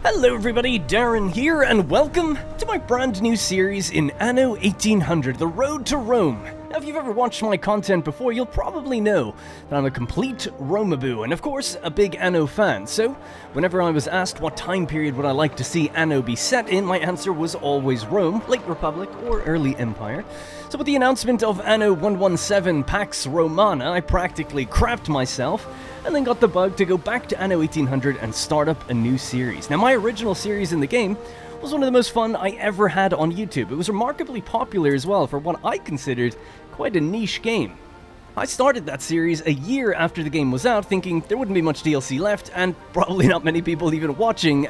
Hello everybody, Darren here, and welcome to my brand new series in Anno 1800, The Road to Rome. Now, if you've ever watched my content before, you'll probably know that I'm a complete Romaboo, and of course, a big Anno fan. So, whenever I was asked what time period would I like to see Anno be set in, my answer was always Rome, Late Republic, or Early Empire. So with the announcement of Anno 117 Pax Romana, I practically crapped myself, and then got the bug to go back to Anno 1800 and start up a new series. Now, my original series in the game was one of the most fun I ever had on YouTube. It was remarkably popular as well for what I considered quite a niche game. I started that series a year after the game was out, thinking there wouldn't be much DLC left, and probably not many people even watching,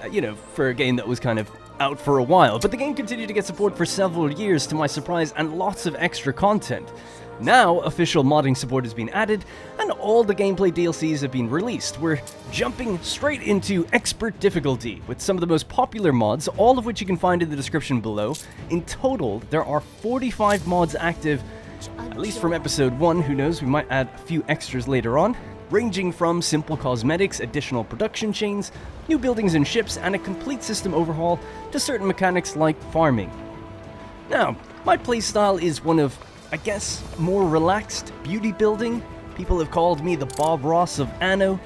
for a game that was kind of out for a while. But the game continued to get support for several years to my surprise, and lots of extra content. Now, official modding support has been added, and all the gameplay DLCs have been released. We're jumping straight into expert difficulty with some of the most popular mods, all of which you can find in the description below. In total, there are 45 mods active, at least from episode 1, who knows, we might add a few extras later on, ranging from simple cosmetics, additional production chains, new buildings and ships, and a complete system overhaul to certain mechanics like farming. Now, my playstyle is one of, I guess, more relaxed beauty building. People have called me the Bob Ross of Anno,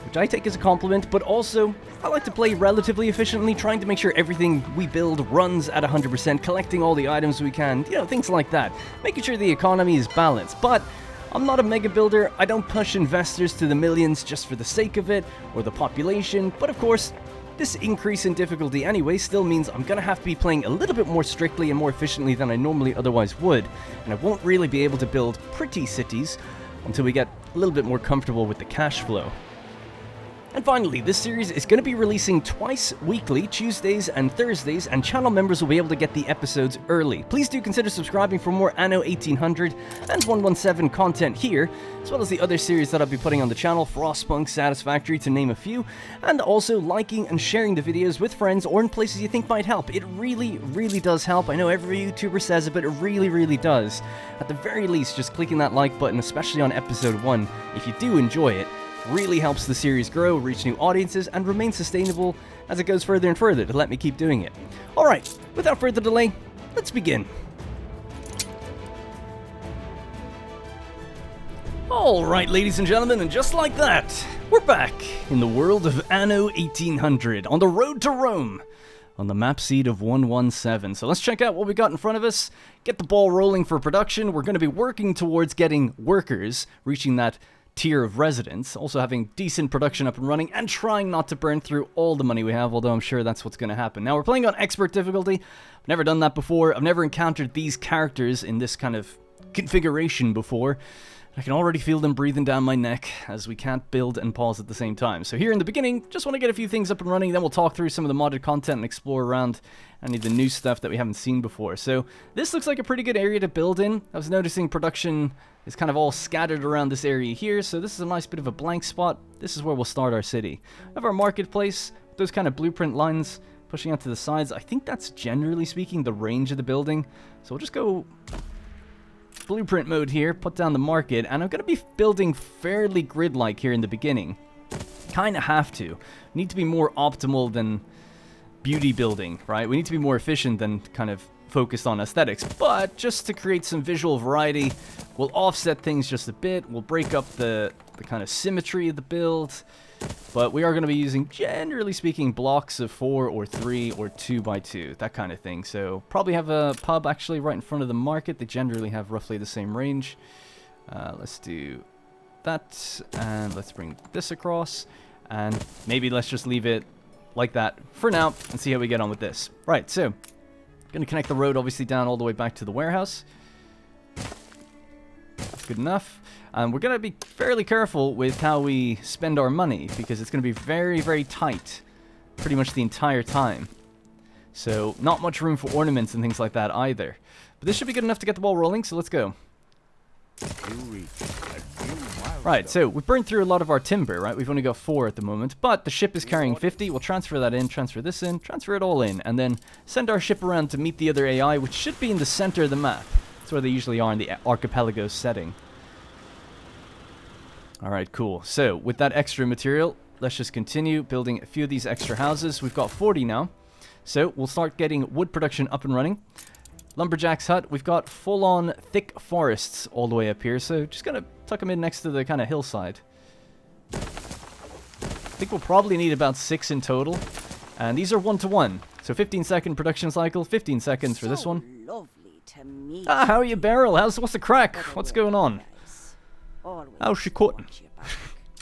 which I take as a compliment, but also I like to play relatively efficiently, trying to make sure everything we build runs at 100%, collecting all the items we can, things like that, making sure the economy is balanced. But I'm not a mega builder. I don't push investors to the millions just for the sake of it, or the population, but of course, this increase in difficulty anyway still means I'm gonna have to be playing a little bit more strictly and more efficiently than I normally otherwise would, and I won't really be able to build pretty cities until we get a little bit more comfortable with the cash flow. And finally, this series is going to be releasing twice weekly, Tuesdays and Thursdays, and channel members will be able to get the episodes early. Please do consider subscribing for more Anno 1800 and 117 content here, as well as the other series that I'll be putting on the channel, Frostpunk, Satisfactory, to name a few, and also liking and sharing the videos with friends or in places you think might help. It really, really does help. I know every YouTuber says it, but it really, really does. At the very least, just clicking that like button, especially on episode 1, if you do enjoy it, really helps the series grow, reach new audiences, and remain sustainable as it goes further and further to let me keep doing it. Alright, without further delay, let's begin. Alright, ladies and gentlemen, and just like that, we're back in the world of Anno 1800, on the road to Rome, on the map seed of 117. So let's check out what we got in front of us, get the ball rolling for production. We're going to be working towards getting workers, reaching that tier of residents, also having decent production up and running, and trying not to burn through all the money we have, although I'm sure that's what's going to happen. Now, we're playing on expert difficulty. I've never done that before. I've never encountered these characters in this kind of configuration before. I can already feel them breathing down my neck as we can't build and pause at the same time. So here in the beginning, just want to get a few things up and running, then we'll talk through some of the modded content and explore around any of the new stuff that we haven't seen before. So this looks like a pretty good area to build in. I was noticing production is kind of all scattered around this area here, so this is a nice bit of a blank spot. This is where we'll start our city. We have our marketplace, those kind of blueprint lines pushing out to the sides. I think that's, generally speaking, the range of the building. So we'll just go blueprint mode here, put down the market, and I'm going to be building fairly grid-like here in the beginning. Kind of have to. Need to be more optimal than beauty building, right? We need to be more efficient than kind of focused on aesthetics, but just to create some visual variety, we'll offset things just a bit. We'll break up the kind of symmetry of the build, but we are going to be using, generally speaking, blocks of 4 or 3 or 2 by 2, that kind of thing. So probably have a pub actually right in front of the market. They generally have roughly the same range. Let's do that, and let's bring this across, and maybe let's just leave it like that for now and see how we get on with this. Right, so going to connect the road obviously down all the way back to the warehouse. That's good enough. We're going to be fairly careful with how we spend our money, because it's going to be very, very tight pretty much the entire time. So not much room for ornaments and things like that either. But this should be good enough to get the ball rolling, so let's go. Right, so we've burned through a lot of our timber, right? We've only got 4 at the moment, but the ship is carrying 50. We'll transfer that in, transfer this in, transfer it all in, and then send our ship around to meet the other AI, which should be in the center of the map. That's where they usually are in the archipelago setting. Alright, cool. So, with that extra material, let's just continue building a few of these extra houses. We've got 40 now. So we'll start getting wood production up and running. Lumberjack's hut, we've got full-on thick forests all the way up here, so just gonna tuck them in next to the kind of hillside. I think we'll probably need about 6 in total, and these are 1-to-1. So 15-second production cycle, 15 seconds for this one. Ah, how are you, Beryl? What's the crack? What's going on? How's she cutting?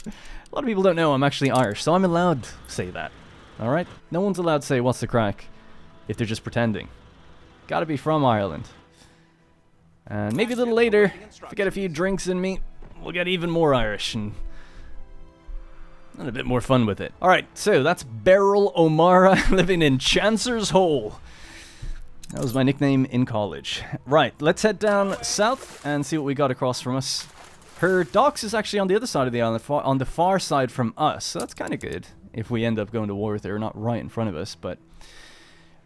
A lot of people don't know I'm actually Irish, so I'm allowed to say that. Alright? No one's allowed to say what's the crack if they're just pretending. Gotta be from Ireland. And maybe a little later, if I get a few drinks in me, we'll get even more Irish and a bit more fun with it. Alright, so that's Beryl O'Mara living in Chancer's Hole. That was my nickname in college. Right, let's head down south and see what we got across from us. Her docks is actually on the other side of the island, on the far side from us, so that's kind of good if we end up going to war with her, not right in front of us, but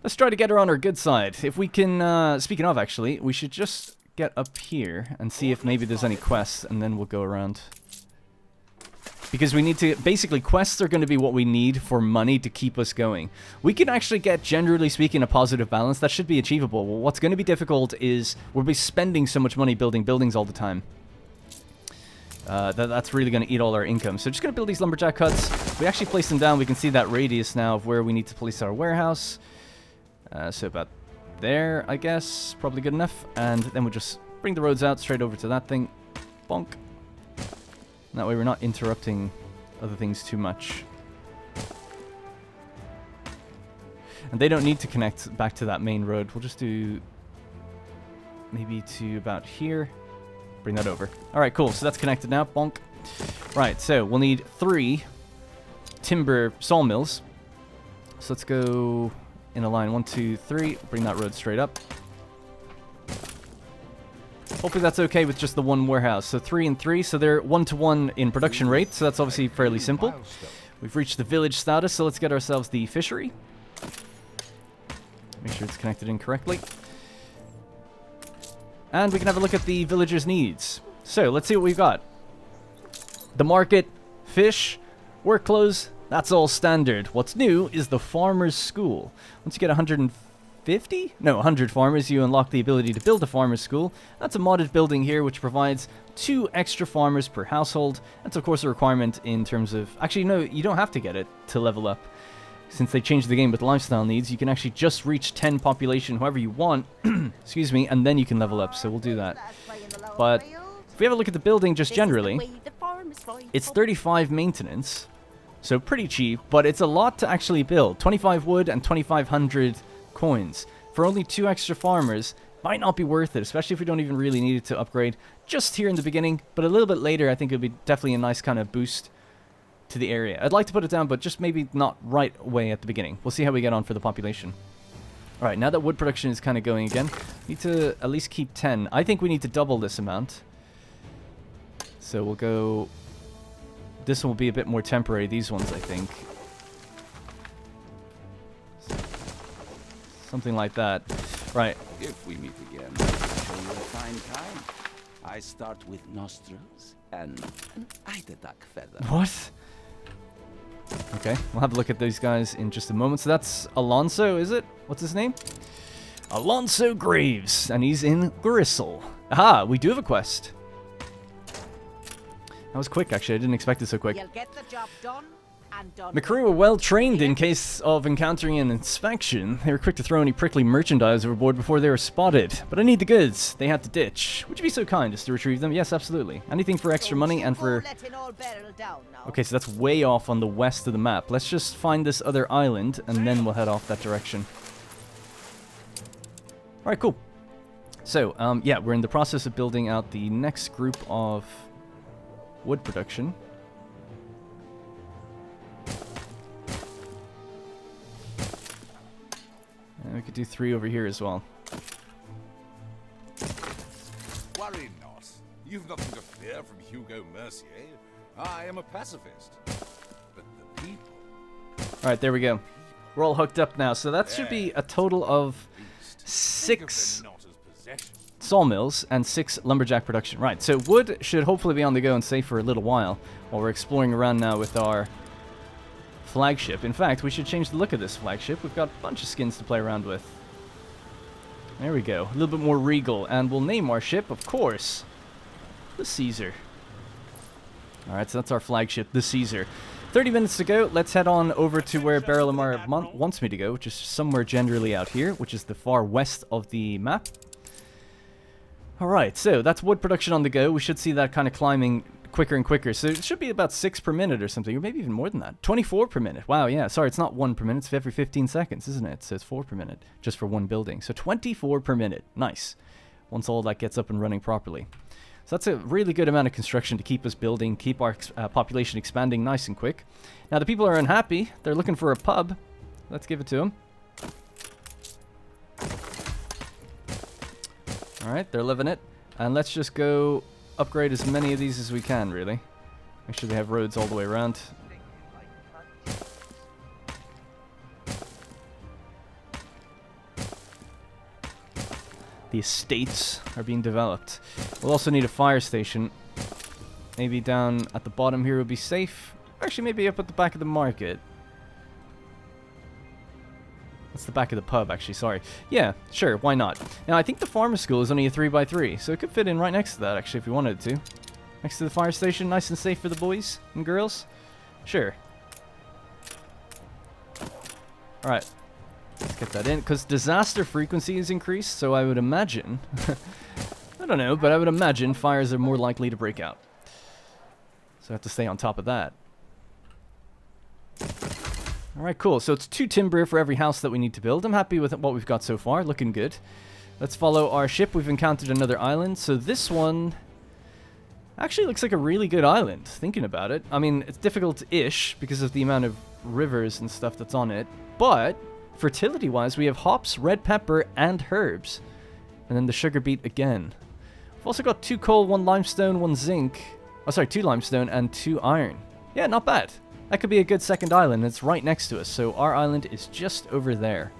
let's try to get her on our good side. If we can, speaking of actually, we should just get up here and see if maybe there's any quests, and then we'll go around. Because we need to, basically quests are going to be what we need for money to keep us going. We can actually get, generally speaking, a positive balance. That should be achievable. Well, what's going to be difficult is we'll be spending so much money building buildings all the time. That's really going to eat all our income. So just going to build these lumberjack huts. If we actually place them down, we can see that radius now of where we need to place our warehouse. So about there, I guess. Probably good enough. And then we'll just bring the roads out straight over to that thing. Bonk. And that way we're not interrupting other things too much. And they don't need to connect back to that main road. We'll just do maybe to about here. Bring that over. Alright, cool. So that's connected now. Bonk. Right, so we'll need 3 timber sawmills. So let's go in a line. 1, 2, 3. Bring that road straight up. Hopefully that's okay with just the one warehouse. So 3 and 3. So they're 1-to-1 in production rate. So that's obviously fairly simple. We've reached the village status. So let's get ourselves the fishery. Make sure it's connected in correctly. And we can have a look at the villagers' needs. So, let's see what we've got. The market, fish, work clothes, that's all standard. What's new is the farmer's school. Once you get 100 farmers, you unlock the ability to build a farmer's school. That's a modded building here, which provides 2 extra farmers per household. That's, of course, a requirement in terms of... Actually, no, you don't have to get it to level up. Since they changed the game with lifestyle needs, you can actually just reach 10 population however you want, excuse me, and then you can level up, so we'll do that. But if we have a look at the building just generally, it's 35 maintenance, so pretty cheap, but it's a lot to actually build. 25 wood and 2,500 coins. For only 2 extra farmers, might not be worth it, especially if we don't even really need it to upgrade just here in the beginning, but a little bit later I think it would be definitely a nice kind of boost to the area. I'd like to put it down, but just maybe not right away at the beginning. We'll see how we get on for the population. Alright, now that wood production is kind of going again, we need to at least keep 10. I think we need to double this amount. So we'll go... This one will be a bit more temporary, these ones, I think. Something like that. Right. If we meet again, I'll show you a fine time. I start with nostrils and an eider duck feather. What? Okay, we'll have a look at these guys in just a moment. So that's Alonso, is it? What's his name? Alonso Graves, and he's in Gristle. Aha, we do have a quest. That was quick, actually. I didn't expect it so quick. You'll get the job done and done. The crew were well trained in case of encountering an inspection. They were quick to throw any prickly merchandise overboard before they were spotted. But I need the goods. They had to ditch. Would you be so kind as to retrieve them? Yes, absolutely. Anything for extra money and for... Okay, so that's way off on the west of the map. Let's just find this other island, and then we'll head off that direction. Alright, cool. So, yeah, we're in the process of building out the next group of wood production. And we could do 3 over here as well. Worry not. You've nothing to fear from Hugo Mercier. I am a pacifist. But the people... Alright, there we go. We're all hooked up now. So that should be a total of 6 sawmills and 6 lumberjack production. Right, so wood should hopefully be on the go and safe for a little while we're exploring around now with our flagship. In fact, we should change the look of this flagship. We've got a bunch of skins to play around with. There we go. A little bit more regal. And we'll name our ship, of course, the Caesar. Alright, so that's our flagship, the Caesar. 30 minutes to go. Let's head on over to where Beryl Lamar wants me to go, which is somewhere generally out here, which is the far west of the map. Alright, so that's wood production on the go. We should see that kind of climbing quicker and quicker. So it should be about 6 per minute or something, or maybe even more than that. 24 per minute. Wow, yeah. Sorry, it's not 1 per minute. It's every 15 seconds, isn't it? It says 4 per minute, just for one building. So 24 per minute. Nice. Once all that gets up and running properly. So that's a really good amount of construction to keep us building, keep our population expanding nice and quick. Now the people are unhappy. They're looking for a pub. Let's give it to them. Alright, they're living it. And let's just go upgrade as many of these as we can, really. Make sure they have roads all the way around. The estates are being developed. We'll also need a fire station. Maybe down at the bottom here would be safe. Actually, maybe up at the back of the market. That's the back of the pub, actually, sorry. Yeah, sure, why not? Now, I think the farmer school is only a 3x3, so it could fit in right next to that, actually, if we wanted to. Next to the fire station, nice and safe for the boys and girls. Sure. Alright. Let's get that in, because disaster frequency is increased, so I would imagine... I don't know, but I would imagine fires are more likely to break out. So I have to stay on top of that. Alright, cool. So it's 2 timber for every house that we need to build. I'm happy with what we've got so far. Looking good. Let's follow our ship. We've encountered another island. So this one actually looks like a really good island, thinking about it. I mean, it's difficult-ish because of the amount of rivers and stuff that's on it. But fertility-wise, we have hops, red pepper, and herbs. And then the sugar beet again. We've also got 2 coal, 1 limestone, 1 zinc. Oh, sorry, 2 limestone and 2 iron. Yeah, not bad. That could be a good second island. It's right next to us, so our island is just over there.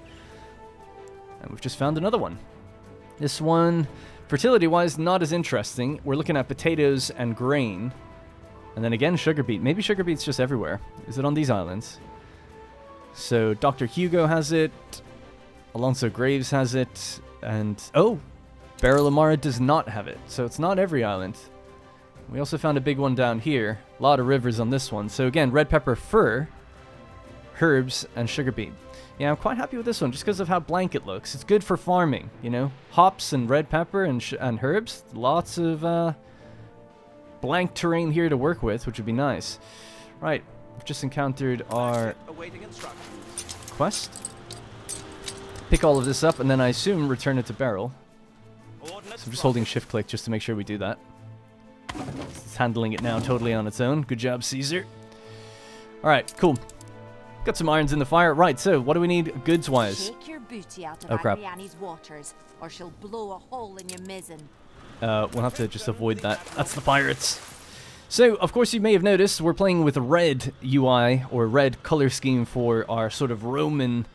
And we've just found another one. This one, fertility-wise, not as interesting. We're looking at potatoes and grain. And then again, sugar beet. Maybe sugar beet's just everywhere. Is it on these islands? So Dr. Hugo has it. Alonso Graves has it. And, oh, Beryl Amara does not have it. So it's not every island. We also found a big one down here. A lot of rivers on this one. So again, red pepper, fir, herbs, and sugar beet. Yeah, I'm quite happy with this one just because of how blank it looks. It's good for farming, you know. Hops and red pepper and herbs. Lots of blank terrain here to work with, which would be nice. Right, we've just encountered our quest. Pick all of this up and then I assume return it to Beryl. So I'm just holding shift click just to make sure we do that. It's handling it now totally on its own. Good job, Caesar. Alright, cool. Got some irons in the fire. Right, so what do we need goods-wise? Shake your booty out of Adriani's waters, or she'll blow a hole in your mizzen. We'll have to just avoid that. That's the pirates. So, of course, you may have noticed we're playing with a red UI, or red color scheme for our sort of Roman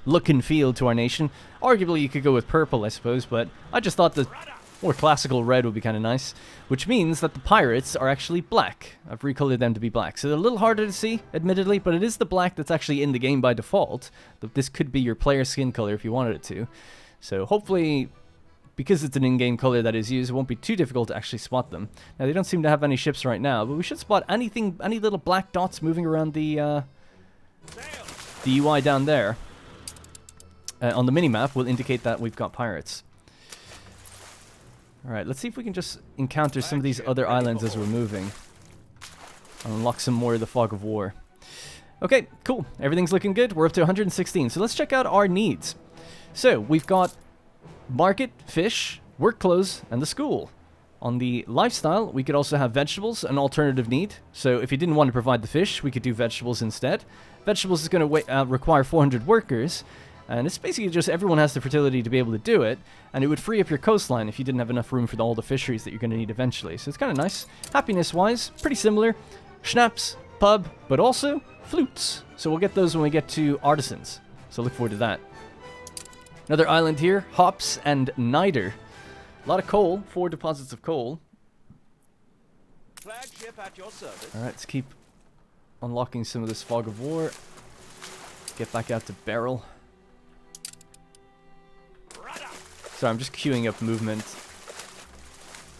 look and feel to our nation. Arguably, you could go with purple, I suppose, but I just thought the more classical red would be kind of nice, which means that the pirates are actually black. I've recolored them to be black. So they're a little harder to see, admittedly, but it is the black that's actually in the game by default. This could be your player skin color if you wanted it to. So hopefully, because it's an in-game color that is used, it won't be too difficult to actually spot them. Now, they don't seem to have any ships right now, but we should spot anything, any little black dots moving around the UI down there. On the mini-map will indicate that we've got pirates. Alright, let's see if we can just encounter some of these other islands as we're moving. Unlock some more of the Fog of War. Okay, cool. Everything's looking good. We're up to 116. So let's check out our needs. So, we've got market, fish, work clothes, and the school. On the lifestyle, we could also have vegetables, an alternative need. So if you didn't want to provide the fish, we could do vegetables instead. Vegetables is going to require 400 workers. And it's basically just everyone has the fertility to be able to do it, and it would free up your coastline if you didn't have enough room for all the fisheries that you're going to need eventually. So it's kind of nice. Happiness-wise, pretty similar. Schnapps, pub, but also flutes. So we'll get those when we get to artisans. So look forward to that. Another island here, hops and niter. A lot of coal, 4 deposits of coal. Flagship at your service. Alright, let's keep unlocking some of this fog of war. Get back out to barrel. Sorry, I'm just queuing up movement.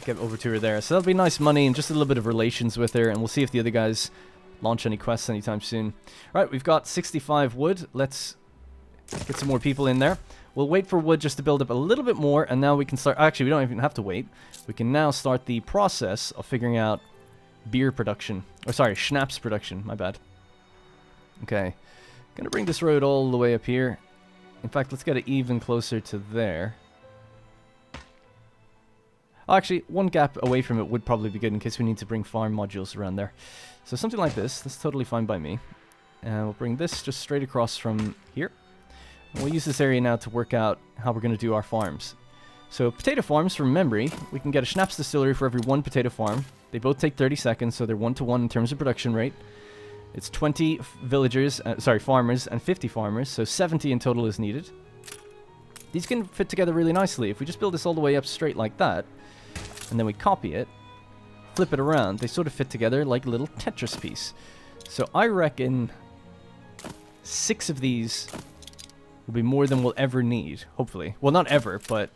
Get over to her there. So that'll be nice money and just a little bit of relations with her. And we'll see if the other guys launch any quests anytime soon. Alright, we've got 65 wood. Let's get some more people in there. We'll wait for wood just to build up a little bit more. And now we can start... Actually, we don't even have to wait. We can now start the process of figuring out beer production. Or sorry, schnapps production. My bad. Okay. Gonna bring this road all the way up here. In fact, let's get it even closer to there. Actually, one gap away from it would probably be good in case we need to bring farm modules around there. So something like this. That's totally fine by me. And we'll bring this just straight across from here. And we'll use this area now to work out how we're going to do our farms. So potato farms, from memory, we can get a schnapps distillery for every one potato farm. They both take 30 seconds, so they're 1-to-1 in terms of production rate. It's 20 farmers and 50 farmers, so 70 in total is needed. These can fit together really nicely. If we just build this all the way up straight like that, and then we copy it, flip it around, they sort of fit together like a little Tetris piece. So I reckon 6 of these will be more than we'll ever need, hopefully. Well, not ever, but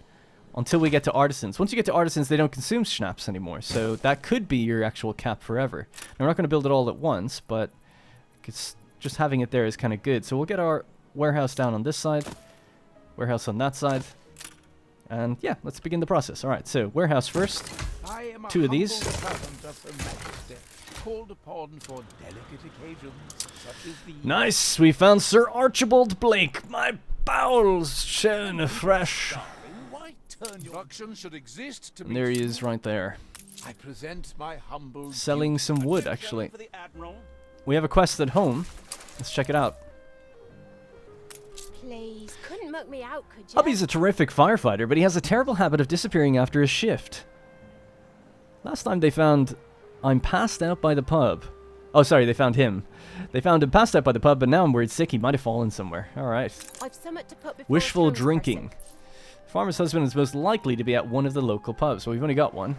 until we get to artisans. Once you get to artisans, they don't consume schnapps anymore, so that could be your actual cap forever. Now, we're not going to build it all at once, but it's just having it there is kind of good. So we'll get our warehouse down on this side, warehouse on that side, and yeah, let's begin the process. All right, so warehouse first. 2 of these. Called upon for delicate occasions such as these. Nice, we found Sir Archibald Blake. My bowels shone afresh. Should exist to And there he is right there. I present my humble Selling some wood, actually. We have a quest at home. Let's check it out. Please, couldn't muck me out, could you? Hubby's a terrific firefighter, but he has a terrible habit of disappearing after his shift. Last time they found... I'm passed out by the pub. Oh, sorry, they found him. They found him passed out by the pub, but now I'm worried sick. He might have fallen somewhere. All right. I've somewhat to put before Wishful a drinking. Farmer's husband is most likely to be at one of the local pubs. So we've only got one.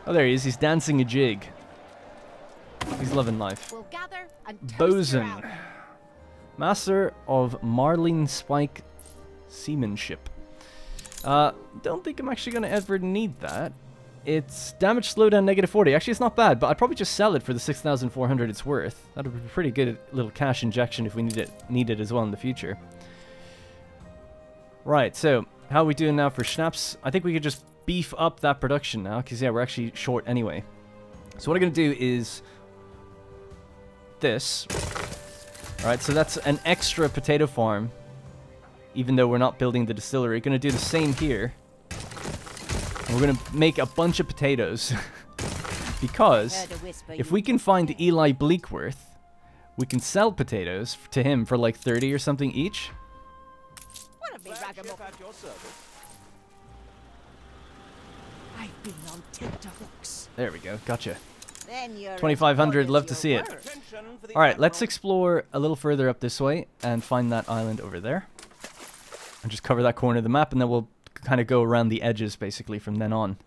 Oh, there he is. He's dancing a jig. He's loving life. We'll gather and toast Bosun. her out. Master of Marlene Spike Seamanship. Don't think I'm actually going to ever need that. It's damage slowdown -40. Actually, it's not bad, but I'd probably just sell it for the 6,400 it's worth. That would be a pretty good little cash injection if we need it as well in the future. Right, so how are we doing now for schnapps? I think we could just beef up that production now, because yeah, we're actually short anyway. So what I'm going to do is this. Alright, so that's an extra potato farm, even though we're not building the distillery. Going to do the same here. And we're going to make a bunch of potatoes. Because if we can find Eli Bleakworth, we can sell potatoes to him for like 30 or something each. What a big ragamuffin. I've been on tenterhooks. There we go, gotcha. Then you're 2,500, love to see it. it. Alright, let's explore a little further up this way and find that island over there. And just cover that corner of the map, and then we'll kind of go around the edges, basically, from then on.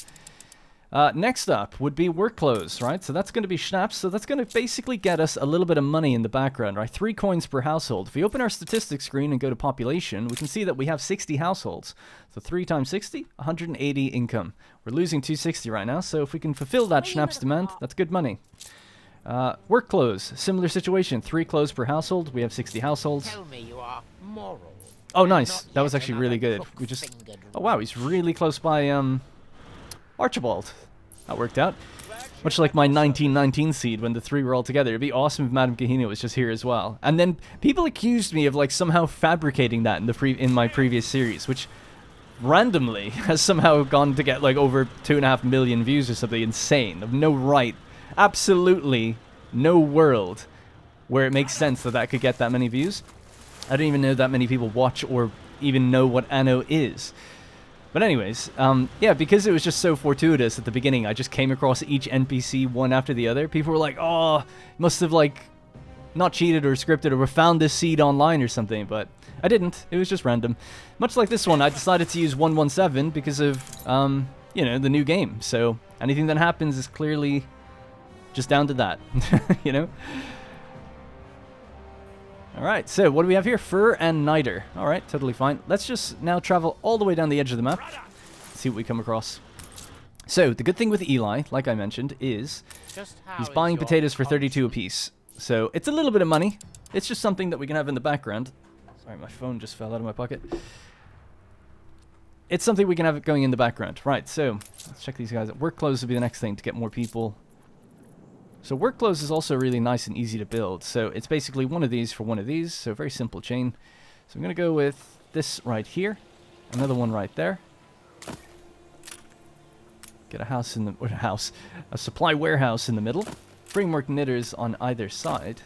Next up would be work clothes, right? So that's going to be schnapps, so that's going to basically get us a little bit of money in the background, right? 3 coins per household. If we open our statistics screen and go to population, we can see that we have 60 households. So 3 times 60, 180 income. We're losing 260 right now, so if we can fulfill that schnapps demand, that's good money. Work clothes, similar situation. 3 clothes per household. We have 60 households. Tell me you are moral. Oh, nice. That was actually really good. We just... Oh, wow. He's really close by, Archibald. That worked out. Much like my 1919 seed when the 3 were all together. It'd be awesome if Madame Kahina was just here as well. And then people accused me of, like, somehow fabricating that in my previous series, which randomly has somehow gone to get, like, over 2.5 million views or something insane. Of no right. Absolutely no world where it makes sense that that could get that many views. I don't even know that many people watch or even know what Anno is. But anyways, yeah, because it was just so fortuitous at the beginning, I just came across each NPC one after the other. People were like, oh, must have, like, not cheated or scripted or found this seed online or something, but I didn't. It was just random. Much like this one, I decided to use 117 because of, you know, the new game. So anything that happens is clearly just down to that, you know? Alright, so what do we have here? Fur and niter. Alright, totally fine. Let's just now travel all the way down the edge of the map. See what we come across. So, the good thing with Eli, like I mentioned, is he's buying potatoes for 32 apiece. So, it's a little bit of money. It's just something that we can have in the background. Sorry, my phone just fell out of my pocket. It's something we can have going in the background. Right, so, let's check these guys out. Work clothes would be the next thing to get more people. So work clothes is also really nice and easy to build. So it's basically one of these for one of these. So very simple chain. So I'm going to go with this right here. Another one right there. Get a house in the... a supply warehouse in the middle. Framework knitters on either side.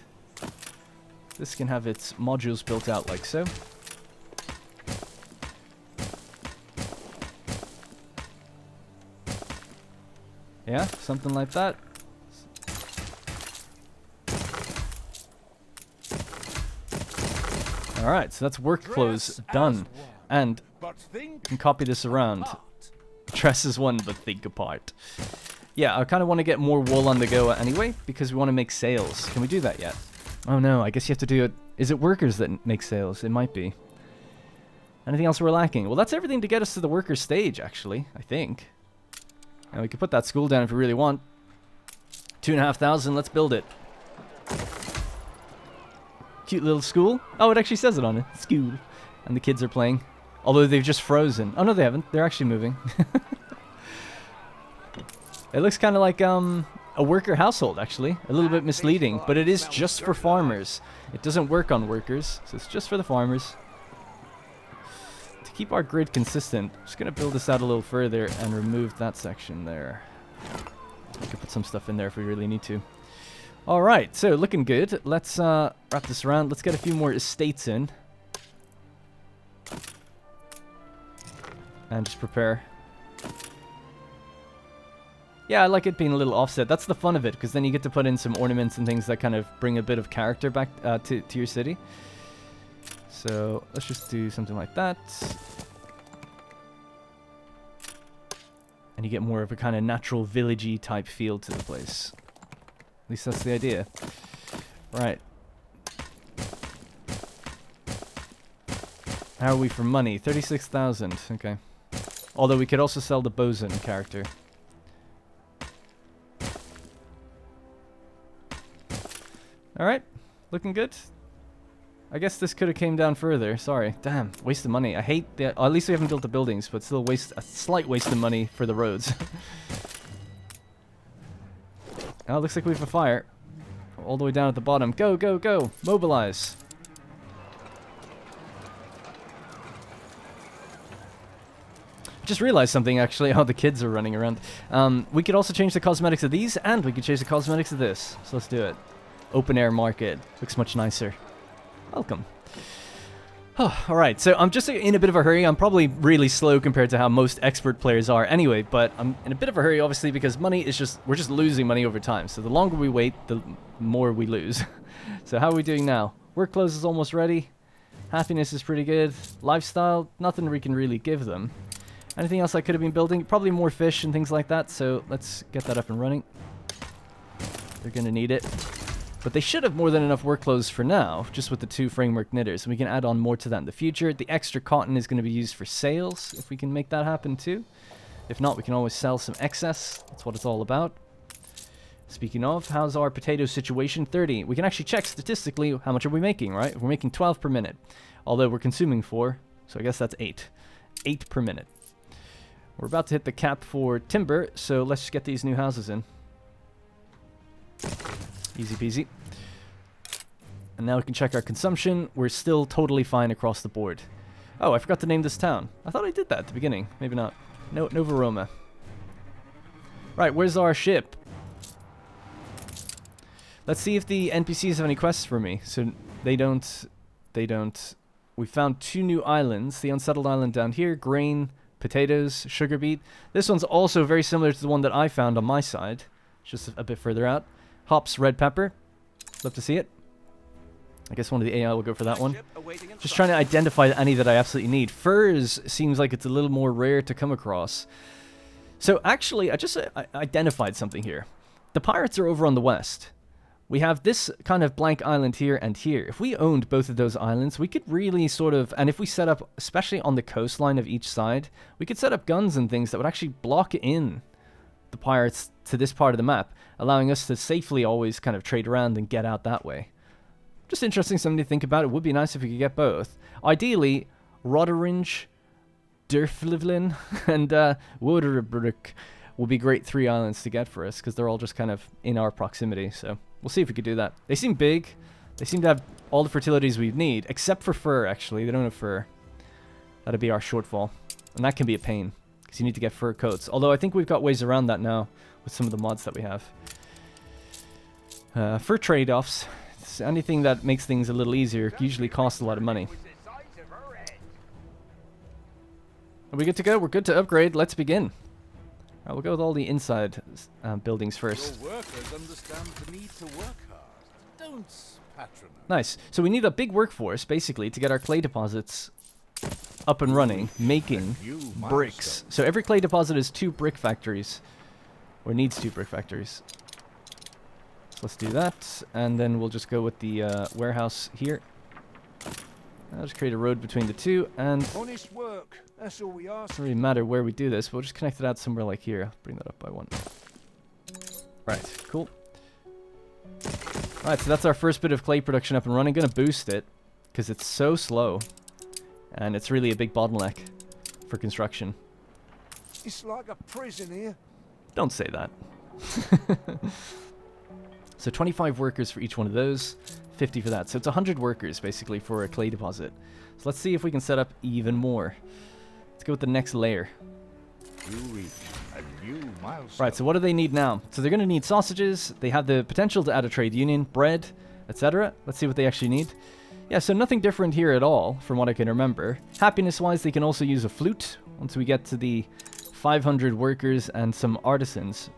This can have its modules built out like so. Yeah, something like that. Alright, so that's work clothes done. And you can copy this around. Dress as one, but think apart. Yeah, I kind of want to get more wool on the go anyway, because we want to make sails. Can we do that yet? Oh no, I guess you have to do it. Is it workers that make sails? It might be. Anything else we're lacking? Well, that's everything to get us to the worker stage, actually, I think. And we can put that school down if we really want. 2,500, let's build it. Cute little school. Oh, it actually says it on it. School. And the kids are playing. Although they've just frozen. Oh, no, they haven't. They're actually moving. It looks kind of like a worker household, actually. A little bit misleading. But it is just for farmers. It doesn't work on workers. So it's just for the farmers. To keep our grid consistent, I'm just going to build this out a little further and remove that section there. We can put some stuff in there if we really need to. Alright, so looking good. Let's wrap this around. Let's get a few more estates in. And just prepare. Yeah, I like it being a little offset. That's the fun of it, because then you get to put in some ornaments and things that kind of bring a bit of character back to your city. So, let's just do something like that. And you get more of a kind of natural villagey type feel to the place. At least that's the idea. Right. How are we for money? 36,000. Okay. Although we could also sell the bosun character. Alright. Looking good. I guess this could have came down further. Sorry. Damn. Waste of money. I hate the... at least we haven't built the buildings, but still a slight waste of money for the roads. Oh, looks like we have a fire. All the way down at the bottom. Go, go, go. Mobilize. Just realized something, actually. Oh, the kids are running around. We could also change the cosmetics of these, and we could change the cosmetics of this. So let's do it. Open air market. Looks much nicer. Welcome. Oh, alright, so I'm just in a bit of a hurry. I'm probably really slow compared to how most expert players are anyway, but I'm in a bit of a hurry, obviously, because money is just... we're just losing money over time. So the longer we wait, the more we lose. So how are we doing now? Work clothes is almost ready. Happiness is pretty good. Lifestyle, nothing we can really give them. Anything else I could have been building? Probably more fish and things like that, so let's get that up and running. They're going to need it. But they should have more than enough work clothes for now, just with the 2 framework knitters. And we can add on more to that in the future. The extra cotton is going to be used for sails, if we can make that happen too. If not, we can always sell some excess. That's what it's all about. Speaking of, how's our potato situation? 30. We can actually check statistically how much are we making, right? We're making 12 per minute. Although we're consuming 4, so I guess that's 8. 8 per minute. We're about to hit the cap for timber, so let's just get these new houses in. Easy peasy. And now we can check our consumption. We're still totally fine across the board. Oh, I forgot to name this town. I thought I did that at the beginning. Maybe not. No, Nova Roma. Right, where's our ship? Let's see if the NPCs have any quests for me. So they don't. We found 2 new islands. The unsettled island down here. Grain, potatoes, sugar beet. This one's also very similar to the one that I found on my side. Just a bit further out. Hops, red pepper. Love to see it. I guess one of the AI will go for that one. Just trying to identify any that I absolutely need. Furs seems like it's a little more rare to come across. So actually, I identified something here. the pirates are over on the west. We have this kind of blank island here and here. If we owned both of those islands, we could really sort of, and if we set up, especially on the coastline of each side, we could set up guns and things that would actually block in the pirates to this part of the map, allowing us to safely always kind of trade around and get out that way. Just interesting, something to think about. It would be nice if we could get both. Ideally, Roderinge, Durflivlin, and Woderbrück will be great 3 islands to get for us, because they're all just kind of in our proximity, so we'll see if we could do that. They seem big. They seem to have all the fertilities we need, except for fur, actually. They don't have fur. That'd be our shortfall, and that can be a pain, because you need to get fur coats. Although I think we've got ways around that now with some of the mods that we have. Fur trade-offs. Anything that makes things a little easier usually costs a lot of money. Are we good to go? We're good to upgrade. Let's begin. Alright, we'll go with all the inside buildings first. Your workers understand the need to work hard. Don't patronize. Nice. So we need a big workforce, basically, to get our clay deposits up and running, making bricks. So every clay deposit is 2 brick factories. Or needs 2 brick factories. So let's do that. And then we'll just go with the warehouse here. I'll just create a road between the two, and Honest work. That's all we ask. doesn't really matter where we do this. We'll just connect it out somewhere like here. I'll bring that up by 1. Right, cool. Alright, so that's our first bit of clay production up and running. Gonna boost it, because it's so slow. And it's really a big bottleneck for construction. It's like a prison here. Don't say that. So 25 workers for each one of those. 50 for that. So it's 100 workers, basically, for a clay deposit. So let's see if we can set up even more. Let's go with the next layer. You reach a new milestone. Right, so what do they need now? So they're going to need sausages. They have the potential to add a trade union, bread, etc. Let's see what they actually need. Yeah, so nothing different here at all, from what I can remember. Happiness-wise, they can also use a flute once we get to the 500 workers and some artisans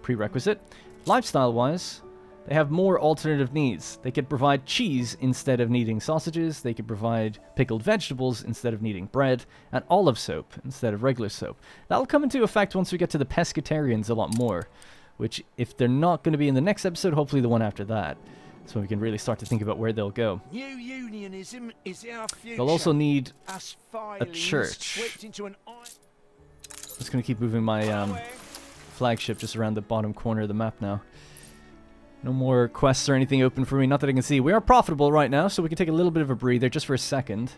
prerequisite. Lifestyle-wise, they have more alternative needs. They could provide cheese instead of needing sausages. They could provide pickled vegetables instead of needing bread. And olive soap instead of regular soap. That'll come into effect once we get to the pescatarians a lot more. Which, if they're not going to be in the next episode, hopefully the one after that. So we can really start to think about where they'll go. New unionism is our future. They'll also need Us a church. swept into an I'm just going to keep moving my flagship just around the bottom corner of the map now. No more quests or anything open for me, not that I can see. We are profitable right now, so we can take a little bit of a breather just for a second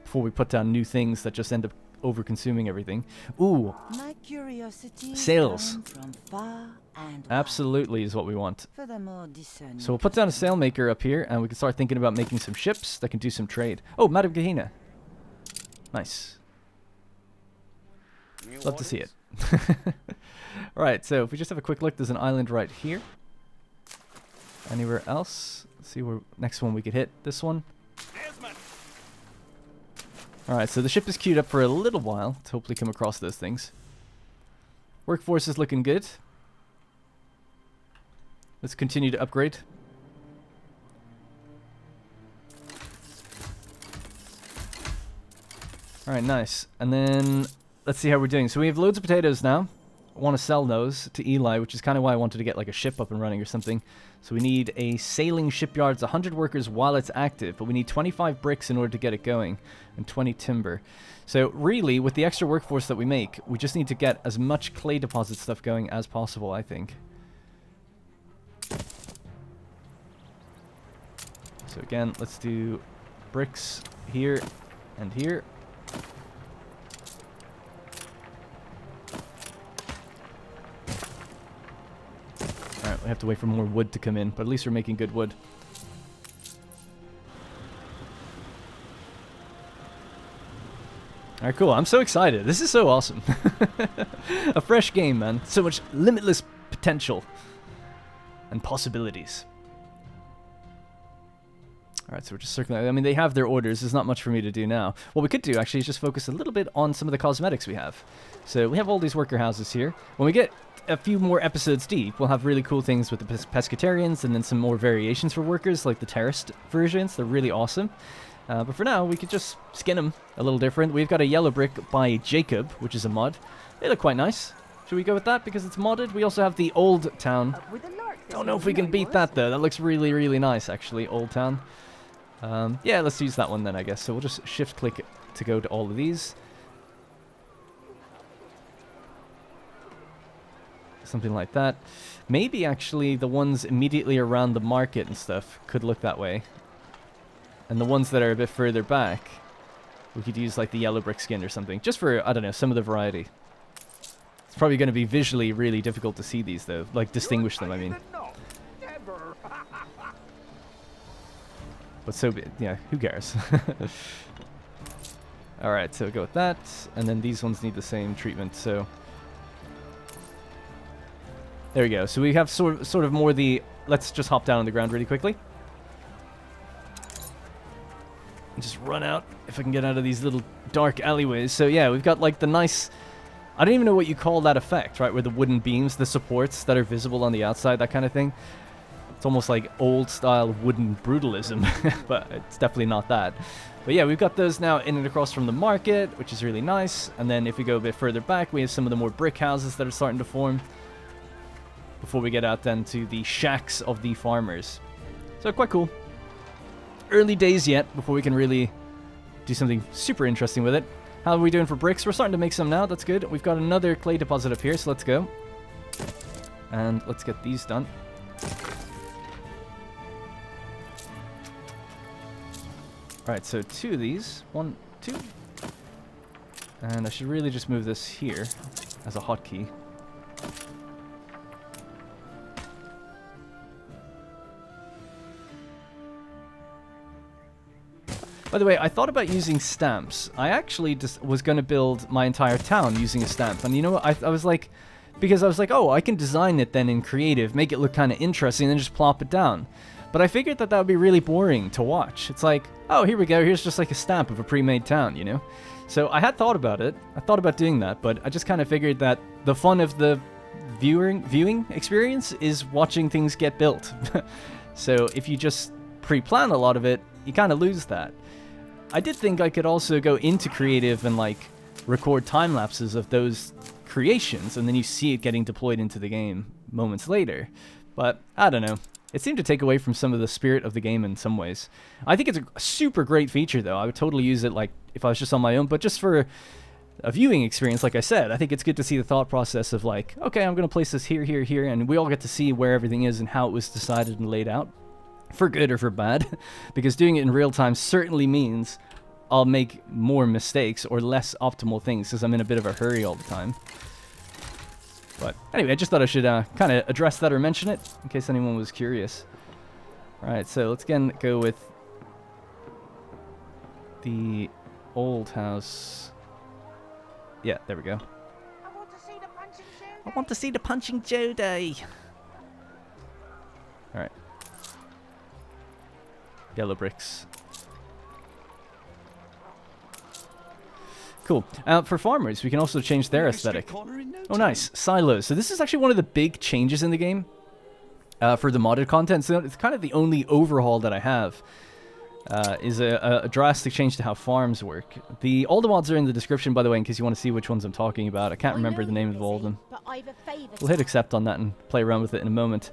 before we put down new things that just end up over-consuming everything. Ooh, My curiosity Sails. comes from far and wide. absolutely is what we want. For the more discerning So we'll put down a sailmaker up here, and we can start thinking about making some ships that can do some trade. Oh, Madame Gehenna. Nice. Love to see it. Alright, so if we just have a quick look, there's an island right here. Anywhere else? Let's see where next one we could hit. This one. Alright, so the ship is queued up for a little while to hopefully come across those things. Workforce is looking good. Let's continue to upgrade. Alright, nice. And then let's see how we're doing. So we have loads of potatoes now. I want to sell those to Eli, which is kind of why I wanted to get like a ship up and running or something. So we need a sailing shipyard. It's 100 workers while it's active, but we need 25 bricks in order to get it going, and 20 timber. So really, with the extra workforce that we make, we just need to get as much clay deposit stuff going as possible, I think. So again, let's do bricks here and here. Alright, we have to wait for more wood to come in, but at least we're making good wood. Alright, cool. I'm so excited. This is so awesome. A fresh game, man. So much limitless potential and possibilities. Alright, so we're just circling. I mean, they have their orders. There's not much for me to do now. What we could do, actually, is just focus a little bit on some of the cosmetics we have. So we have all these worker houses here. When we get a few more episodes deep, we'll have really cool things with the pescatarians and then some more variations for workers, like the terraced versions. They're really awesome. But for now, we could just skin them a little different. We've got a yellow brick by Jakob, which is a mod. They look quite nice. Should we go with that because it's modded? We also have the Old Town. Don't know if we can beat that though. That looks really, really nice actually, Old Town. Yeah, let's use that one then, I guess. So we'll just shift click to go to all of these. Something like that. Maybe actually the ones immediately around the market and stuff could look that way. And the ones that are a bit further back, we could use like the yellow brick skin or something. Just for, I don't know, some of the variety. It's probably going to be visually really difficult to see these though. Like distinguish them, I mean. But so, yeah, who cares? Alright, so go with that. And then these ones need the same treatment, so... There we go. So we have sort of more the... Let's just hop down on the ground really quickly. And just run out, if I can get out of these little dark alleyways. So yeah, we've got like the nice... I don't even know what you call that effect, right? Where the wooden beams, the supports that are visible on the outside, that kind of thing. It's almost like old-style wooden brutalism, but it's definitely not that. But yeah, we've got those now in and across from the market, which is really nice. And then if we go a bit further back, we have some of the more brick houses that are starting to form. Before we get out then to the shacks of the farmers. So quite cool. Early days yet, before we can really do something super interesting with it. How are we doing for bricks? We're starting to make some now, that's good. We've got another clay deposit up here, so let's go. And let's get these done. Alright, so 2 of these. 1, 2. And I should really just move this here as a hotkey. By the way, I thought about using stamps. I actually just was going to build my entire town using a stamp. And you know what? I was like... Because I was like, oh, I can design it then in creative, make it look kind of interesting, and then just plop it down. But I figured that would be really boring to watch. It's like, oh, here we go. Here's just like a stamp of a pre-made town, you know? So I had thought about it. I thought about doing that, but I just kind of figured that the fun of the viewing experience is watching things get built. So if you just pre-plan a lot of it, you kind of lose that. I did think I could also go into creative and like record time lapses of those creations, and then you see it getting deployed into the game moments later. But I don't know. It seemed to take away from some of the spirit of the game in some ways. I think it's a super great feature though. I would totally use it like if I was just on my own, but just for a viewing experience, like I said, I think it's good to see the thought process of like, okay, I'm going to place this here, here, here, and we all get to see where everything is and how it was decided and laid out. For good or for bad, because doing it in real time certainly means I'll make more mistakes or less optimal things because I'm in a bit of a hurry all the time. But anyway, I just thought I should kind of address that or mention it in case anyone was curious. Alright, so let's again go with the old house. Yeah, there we go. I want to see the punching Joe Day. Alright. Yellow bricks. Cool. For farmers, we can also change their aesthetic. Oh, nice. Silos. So this is actually one of the big changes in the game for the modded content. So it's kind of the only overhaul that I have. Is a drastic change to how farms work. All the mods are in the description, by the way, in case you want to see which ones I'm talking about. I can't remember the name of all of them. We'll hit accept on that and play around with it in a moment.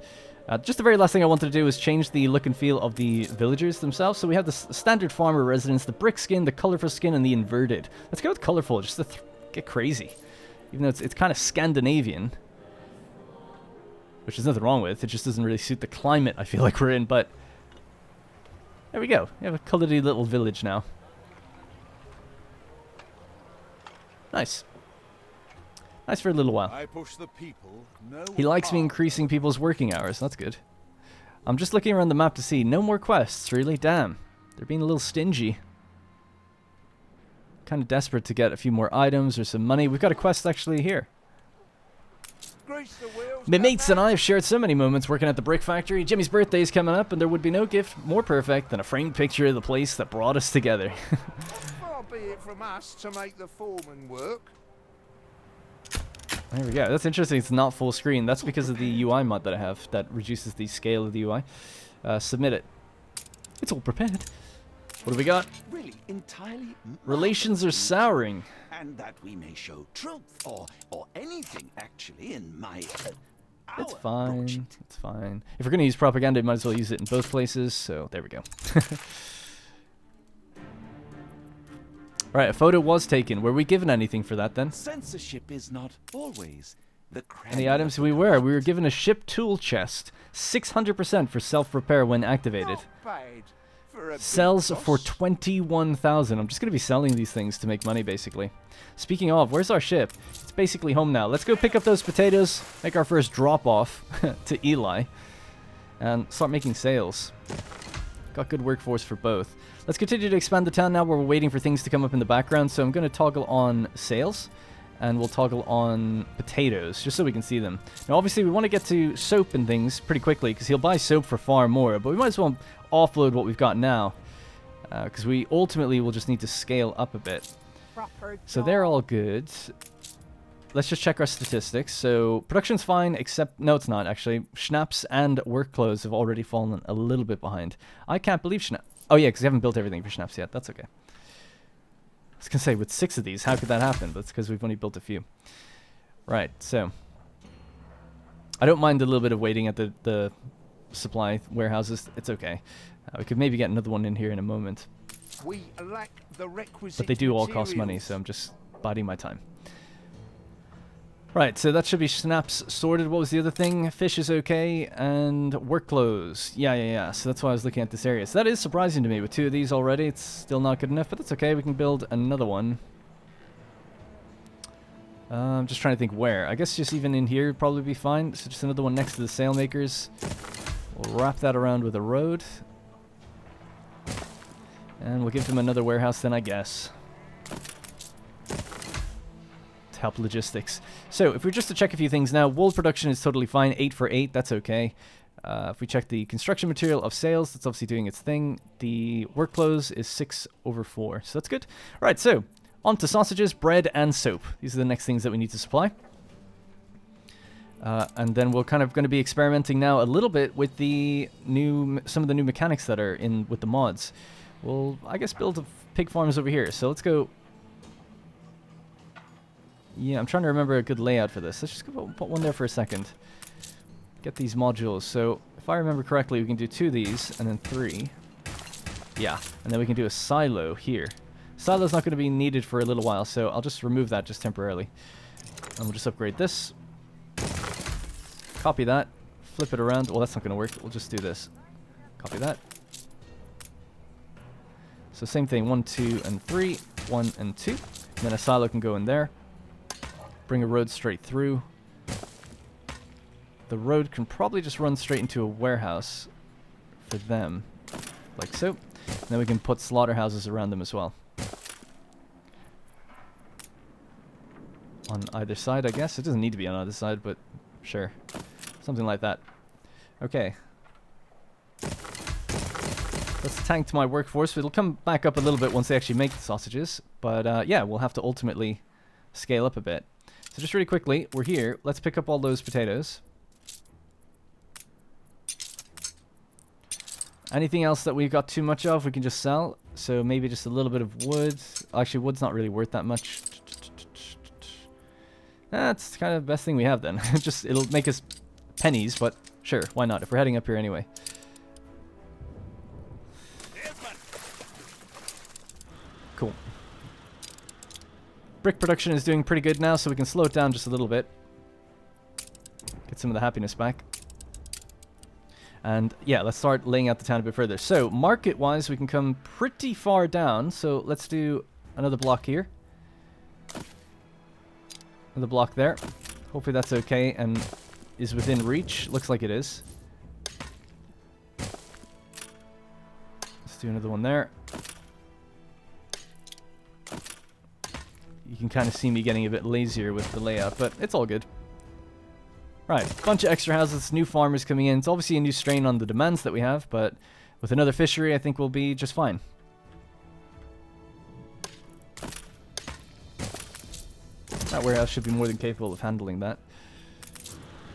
Just the very last thing I wanted to do is change the look and feel of the villagers themselves. So we have the standard farmer residence, the brick skin, the colorful skin, and the inverted. Let's go with colorful, just to get crazy. Even though it's kind of Scandinavian. Which there's nothing wrong with. It just doesn't really suit the climate I feel like we're in, but... There we go. We have a colouredy little village now. Nice. Nice for a little while. I push the people, no He likes me harm. increasing people's working hours. That's good. I'm just looking around the map to see. No more quests, really. Damn. They're being a little stingy. Kind of desperate to get a few more items or some money. We've got a quest actually here. My mates and I have shared so many moments working at the brick factory. Jimmy's birthday is coming up, and there would be no gift more perfect than a framed picture of the place that brought us together. Far be it from us to make the foreman work. There we go. That's interesting. It's not full screen. That's because of the UI mod that I have that reduces the scale of the UI. Submit it. It's all prepared. What do we got? Really, entirely Relations are marvelous. souring. And that we may show truth, or anything, actually, in my... It's our fine. bullshit. It's fine. If we're going to use propaganda, we might as well use it in both places. So there we go. Right, a photo was taken. Were we given anything for that then? Censorship is not always the crown. And the items we were given a ship tool chest. 600% for self-repair when activated. Not bad for a big Sells for boss. 21,000. I'm just going to be selling these things to make money, basically. Speaking of, where's our ship? It's basically home now. Let's go pick up those potatoes, make our first drop-off to Eli, and start making sales. Got good workforce for both. Let's continue to expand the town now where we're waiting for things to come up in the background. So I'm going to toggle on sales, and we'll toggle on potatoes, just so we can see them. Now, obviously, we want to get to soap and things pretty quickly, because he'll buy soap for far more, but we might as well offload what we've got now, because we ultimately will just need to scale up a bit. Proper So they're all good. Let's just check our statistics. So production's fine, except... No, it's not, actually. Schnapps and work clothes have already fallen a little bit behind. I can't believe Schnapp... Oh, yeah, because we haven't built everything for Schnapps yet. That's okay. I was going to say, with 6 of these, how could that happen? But it's because we've only built a few. Right, so... I don't mind a little bit of waiting at the supply warehouses. It's okay. We could maybe get another one in here in a moment. We lack the requisite But they do all cost money, materials. so I'm just biding my time. Right, so that should be snaps sorted. What was the other thing? Fish is okay, and work clothes. Yeah. So that's why I was looking at this area. So that is surprising to me. With 2 of these already, it's still not good enough, but that's okay. We can build another one. I'm just trying to think where. I guess just even in here would probably be fine. So just another one next to the sailmakers. We'll wrap that around with a road. And we'll give them another warehouse then, I guess. To help logistics. So, if we're just to check a few things now, wool production is totally fine. 8 for 8, that's okay. If we check the construction material of sales, that's obviously doing its thing. The work clothes is 6/4, so that's good. Alright, so, on to sausages, bread, and soap. These are the next things that we need to supply. And then we're kind of going to be experimenting now a little bit with the some of the new mechanics that are in with the mods. We'll, I guess, build pig farms over here. So let's go. Yeah, I'm trying to remember a good layout for this. Let's just go put one there for a second. Get these modules. So if I remember correctly, we can do 2 of these and then 3. Yeah, and then we can do a silo here. Silo's not going to be needed for a little while, so I'll just remove that just temporarily. And we'll just upgrade this. Copy that. Flip it around. Well, that's not going to work. We'll just do this. Copy that. So same thing, 1, 2, and 3. 1 and 2. And then a silo can go in there. Bring a road straight through. The road can probably just run straight into a warehouse for them, like so. And then we can put slaughterhouses around them as well. On either side, I guess. It doesn't need to be on either side, but sure. Something like that. Okay. That's tanked my workforce. It'll come back up a little bit once they actually make the sausages. But yeah, we'll have to ultimately scale up a bit. So just really quickly, we're here. Let's pick up all those potatoes. Anything else that we've got too much of, we can just sell. So maybe just a little bit of wood. Actually, wood's not really worth that much. That's kind of the best thing we have then. Just, it'll make us pennies, but sure, why not? If we're heading up here anyway. Cool. Brick production is doing pretty good now, so we can slow it down just a little bit. Get some of the happiness back. And yeah, let's start laying out the town a bit further. So, market-wise, we can come pretty far down. So, let's do another block here. Another block there. Hopefully that's okay and is within reach. Looks like it is. Let's do another one there. You can kind of see me getting a bit lazier with the layout, but it's all good. Right, bunch of extra houses, new farmers coming in. It's obviously a new strain on the demands that we have, but with another fishery, I think we'll be just fine. That warehouse should be more than capable of handling that.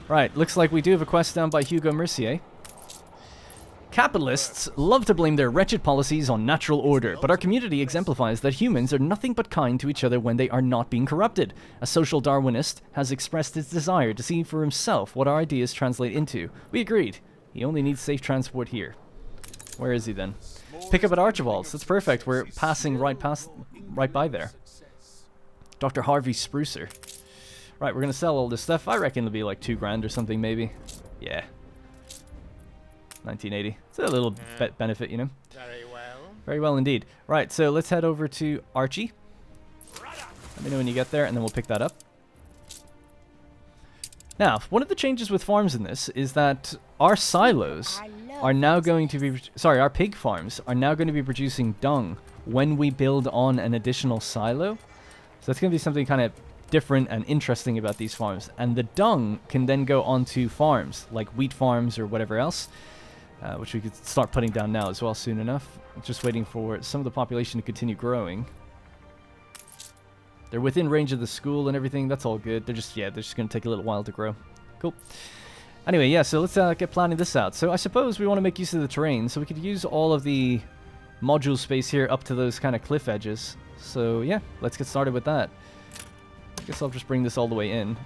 Right, looks like we do have a quest down by Hugo Mercier. Capitalists love to blame their wretched policies on natural order, but our community exemplifies that humans are nothing but kind to each other when they are not being corrupted. A social Darwinist has expressed his desire to see for himself what our ideas translate into. We agreed. He only needs safe transport here. Where is he then? Pick up at Archibald's. That's perfect. We're passing right by there. Dr. Harvey Sprucer. Right, we're gonna sell all this stuff. I reckon it'll be like $2,000 or something, maybe. Yeah. 1980. It's a little benefit, you know. Very well. Very well indeed. Right, so let's head over to Archie. Let me know when you get there, and then we'll pick that up. Now, one of the changes with farms in this is that our silos are now going to be... Sorry, our pig farms are now going to be producing dung when we build on an additional silo. So that's going to be something kind of different and interesting about these farms. And the dung can then go onto farms, like wheat farms or whatever else. Which we could start putting down now as well soon enough. Just waiting for some of the population to continue growing. They're within range of the school and everything. That's all good. They're just going to take a little while to grow. Cool. Anyway, yeah, so let's get planning this out. So I suppose we want to make use of the terrain. So we could use all of the module space here up to those kind of cliff edges. So yeah, let's get started with that. I guess I'll just bring this all the way in.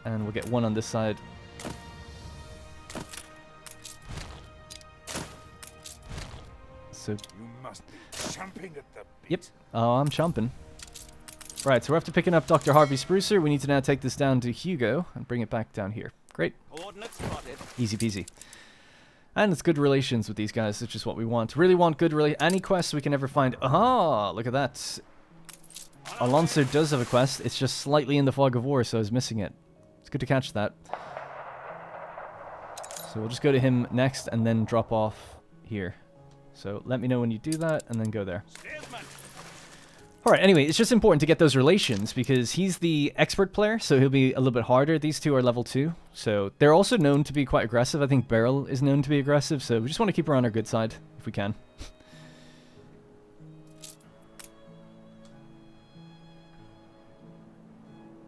And we'll get one on this side. So, You must be chomping at the bit. yep. Oh, I'm chomping. Right, so we're after picking up Dr. Harvey Sprucer. We need to now take this down to Hugo and bring it back down here. Great. Coordinates spotted. Easy peasy. And it's good relations with these guys, which is what we want. Really want good any quests we can ever find. Aha! Look at that. Alonso does have a quest. It's just slightly in the fog of war, so I was missing it. It's good to catch that. So we'll just go to him next and then drop off here. So let me know when you do that, and then go there. Alright, anyway, it's just important to get those relations, because he's the expert player, so he'll be a little bit harder. These two are level 2, so they're also known to be quite aggressive. I think Beryl is known to be aggressive, so we just want to keep her on our good side, if we can.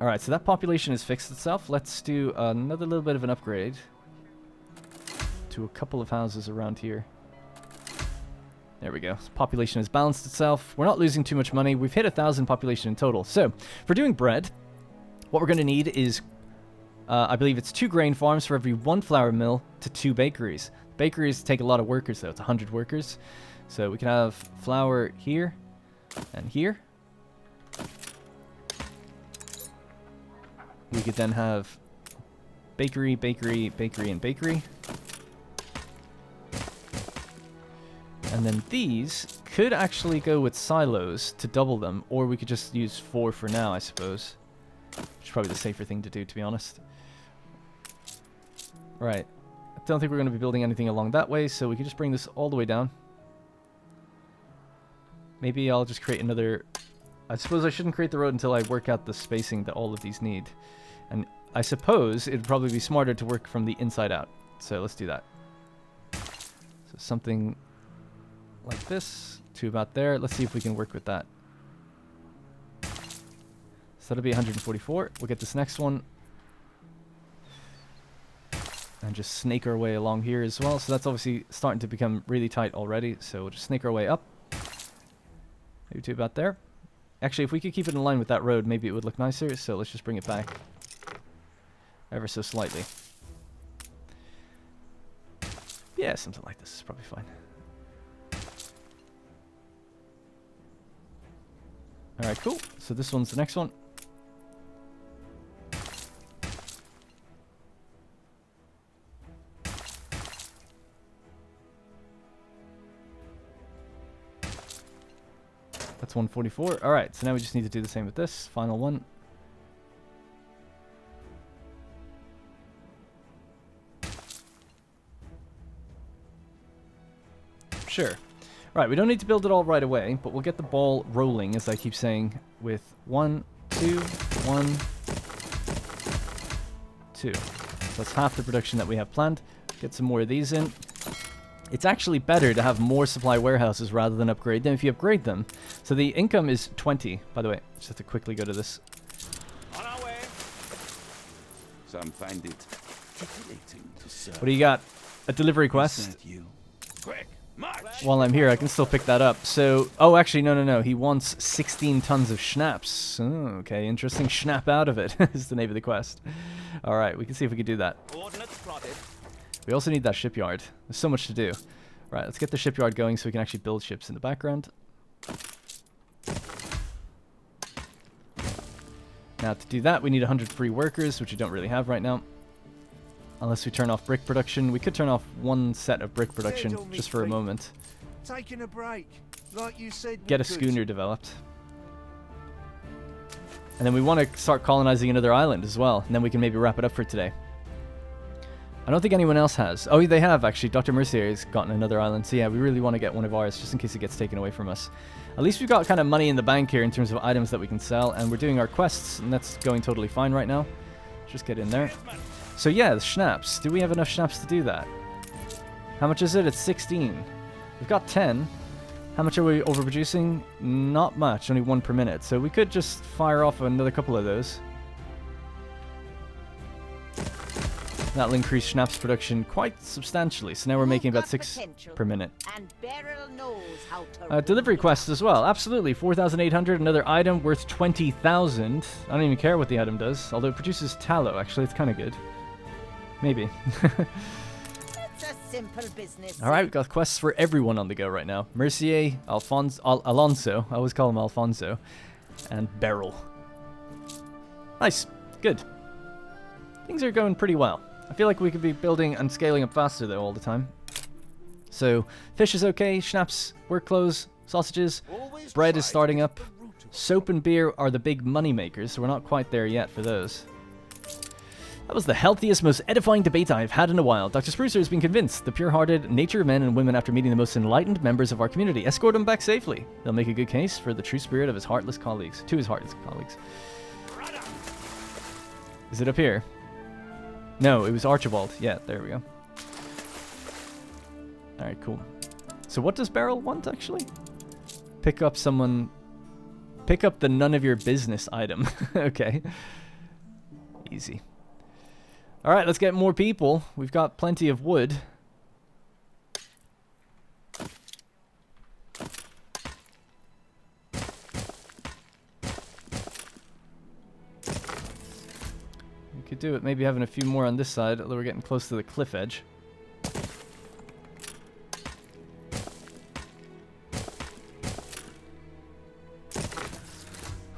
Alright, so that population has fixed itself. Let's do another little bit of an upgrade to a couple of houses around here. There we go. So population has balanced itself. We're not losing too much money. We've hit 1,000 population in total. So, for doing bread, what we're going to need is, I believe it's 2 grain farms for every 1 flour mill to 2 bakeries. Bakeries take a lot of workers, though. It's 100 workers. So, we can have flour here and here. We could then have bakery, bakery, bakery, and bakery. And then these could actually go with silos to double them, or we could just use 4 for now, I suppose. Which is probably the safer thing to do, to be honest. Right. I don't think we're going to be building anything along that way, so we could just bring this all the way down. Maybe I'll just create another... I suppose I shouldn't create the road until I work out the spacing that all of these need. And I suppose it'd probably be smarter to work from the inside out. So let's do that. So something... like this, to about there. Let's see if we can work with that. So that'll be 144. We'll get this next one. And just snake our way along here as well. So that's obviously starting to become really tight already. So we'll just snake our way up. Maybe to about there. Actually, if we could keep it in line with that road, maybe it would look nicer. So let's just bring it back ever so slightly. Yeah, something like this is probably fine. Alright, cool. So this one's the next one. That's 144. Alright, so now we just need to do the same with this. Final one. Sure. Right, we don't need to build it all right away, but we'll get the ball rolling, as I keep saying, with 1, 2, 1, 2. So that's half the production that we have planned. Get some more of these in. It's actually better to have more supply warehouses rather than upgrade them if you upgrade them. So the income is 20, by the way. Just have to quickly go to this. On our way. Some find it titillating to serve. What do you got? a delivery quest. Is that you? Quick, march! While I'm here, I can still pick that up. So, oh, actually, no. He wants 16 tons of schnapps. Oh, okay, interesting. Schnapp out of it is the name of the quest. All right, we can see if we can do that. Coordinates plotted. We also need that shipyard. There's so much to do. Right, let's get the shipyard going so we can actually build ships in the background. Now, to do that, we need 100 free workers, which we don't really have right now. Unless we turn off brick production. We could turn off one set of brick production Settle me, just for a Pete. moment. Taking a break, like you said. Get a schooner developed. And then we want to start colonizing another island as well. And then we can maybe wrap it up for today. I don't think anyone else has. Oh, they have, actually. Dr. Mercier has gotten another island. So yeah, we really want to get one of ours just in case it gets taken away from us. At least we've got kind of money in the bank here in terms of items that we can sell. And we're doing our quests, and that's going totally fine right now. Just get in there. So yeah, the schnapps. Do we have enough schnapps to do that? How much is it? It's 16. We've got 10. How much are we overproducing? Not much, only 1 per minute. So we could just fire off another couple of those. That'll increase schnapps production quite substantially. So now we're making about 6 per minute. And Beryl knows how to Delivery quests as well. Absolutely. 4,800. Another item worth 20,000. I don't even care what the item does. Although it produces tallow. Actually, it's kind of good. Maybe. It's a simple business. All right, we've got quests for everyone on the go right now. Mercier, Alonso. I always call him Alfonso. And Beryl. Nice. Good. Things are going pretty well. I feel like we could be building and scaling up faster, though, all the time. So, fish is okay. Schnapps, work clothes, sausages. Always Bread try is to starting get up. the root of it. Soap and beer are the big money makers, so we're not quite there yet for those. That was the healthiest, most edifying debate I've had in a while. Dr. Sprucer has been convinced the pure-hearted nature of men and women after meeting the most enlightened members of our community. Escort him back safely. They'll make a good case for the true spirit of his heartless colleagues. To his heartless colleagues. Is it up here? No, it was Archibald. Yeah, there we go. Alright, cool. So what does Beryl want, actually? Pick up someone... Pick up the none of your business item. Okay. Easy. Alright, let's get more people. We've got plenty of wood. We could do it maybe having a few more on this side, although we're getting close to the cliff edge.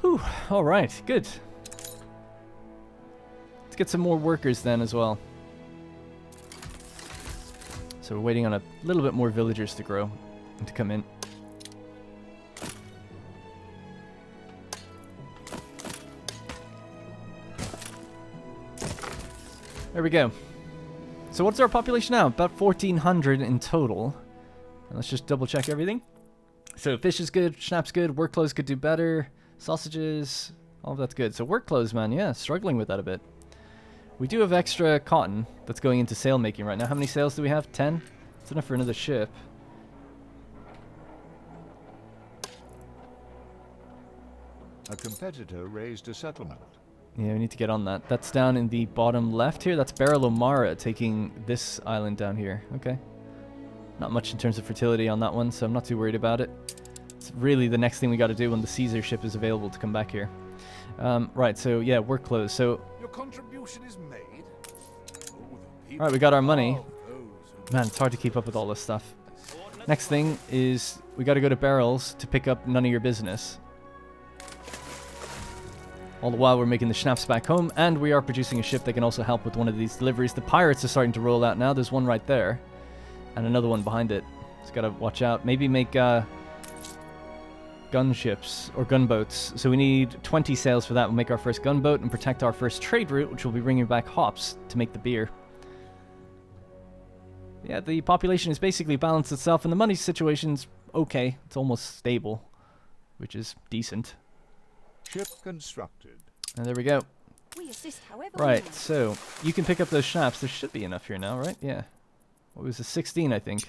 Whew, alright, good. Let's get some more workers then as well. So we're waiting on a little bit more villagers to grow and to come in. There we go. So what's our population now? About 1,400 in total. And let's just double check everything. So fish is good, schnapps good, work clothes could do better, sausages, all of that's good. So work clothes, man, yeah, struggling with that a bit. We do have extra cotton that's going into sail making right now. How many sails do we have? 10? That's enough for another ship. A competitor raised a settlement. Yeah, we need to get on that. That's down in the bottom left here. That's Beryl O'Mara taking this island down here. Okay. Not much in terms of fertility on that one, so I'm not too worried about it. It's really the next thing we got to do when the Caesar ship is available to come back here. Right, so yeah, work clothes. So, Your contribution is made. alright, we got our money. Man, it's hard to keep up with all this stuff. Next thing is we got to go to Beryl's to pick up none of your business. All the while we're making the schnapps back home, and we are producing a ship that can also help with one of these deliveries. The pirates are starting to roll out now. There's one right there, and another one behind it. Just gotta watch out. Maybe make gunships or gunboats. So we need 20 sails for that. We'll make our first gunboat and protect our first trade route, which will be bringing back hops to make the beer. Yeah, the population has basically balanced itself, and the money situation's okay. It's almost stable, which is decent. Ship constructed. And there we go. We assist however we Right, can. so you can pick up those schnapps. There should be enough here now, right? Yeah. What was it? 16, I think.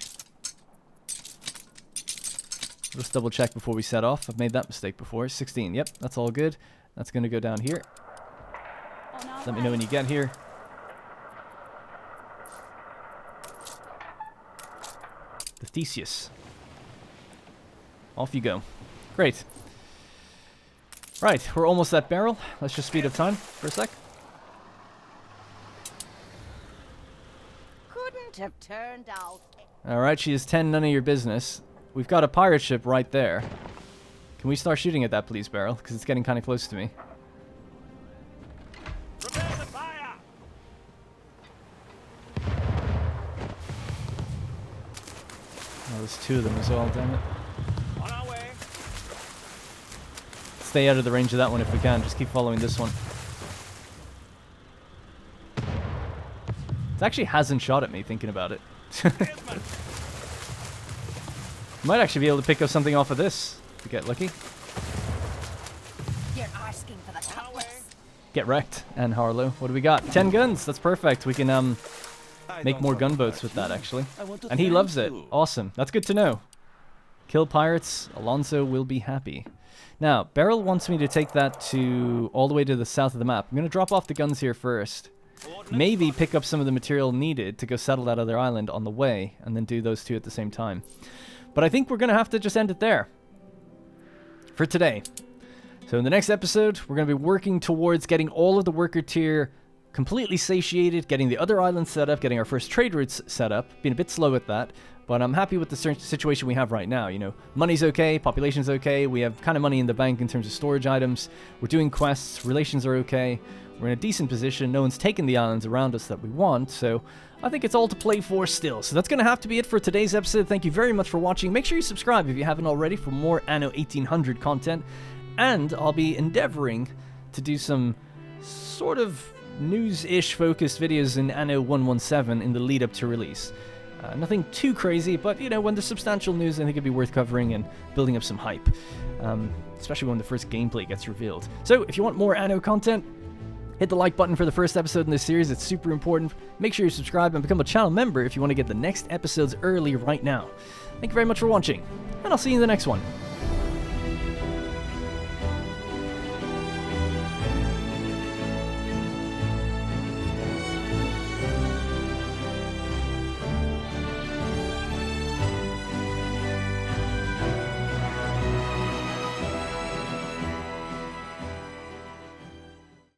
Let's double check before we set off. I've made that mistake before. 16, yep, that's all good. That's going to go down here. Let me know when you get here. Theseus. Off you go. Great. Right, we're almost at Beryl. Let's just speed up time for a sec. Couldn't have turned out. Alright, she is 10, none of your business. We've got a pirate ship right there. Can we start shooting at that, please, Beryl? Because it's getting kind of close to me. Prepare the fire! Oh, there's 2 of them as well, damn it. On our way. Stay out of the range of that one if we can. Just keep following this one. It actually hasn't shot at me, thinking about it. Might actually be able to pick up something off of this to get lucky. You're asking for the cutlass. Get wrecked. And Harlow. What do we got? 10 guns. That's perfect. We can make more gunboats with that, actually. And he loves it. Awesome. That's good to know. Kill pirates. Alonso will be happy. Now, Beryl wants me to take that to all the way to the south of the map. I'm going to drop off the guns here first. Maybe pick up some of the material needed to go settle that other island on the way, and then do those 2 at the same time. But I think we're going to have to just end it there for today. So in the next episode, we're going to be working towards getting all of the worker tier completely satiated, getting the other islands set up, getting our first trade routes set up. Being a bit slow at that, but I'm happy with the situation we have right now. You know, money's okay, population's okay, we have kind of money in the bank in terms of storage items, we're doing quests, relations are okay, we're in a decent position, no one's taken the islands around us that we want, so I think it's all to play for still. So that's going to have to be it for today's episode. Thank you very much for watching. Make sure you subscribe if you haven't already for more Anno 1800 content, and I'll be endeavoring to do some sort of news-ish focused videos in Anno 117 in the lead up to release. Nothing too crazy, but you know, when there's substantial news, I think it'd be worth covering and building up some hype, especially when the first gameplay gets revealed. So if you want more Anno content, hit the like button for the first episode in this series. It's super important. Make sure you subscribe and become a channel member if you want to get the next episodes early right now. Thank you very much for watching, and I'll see you in the next one.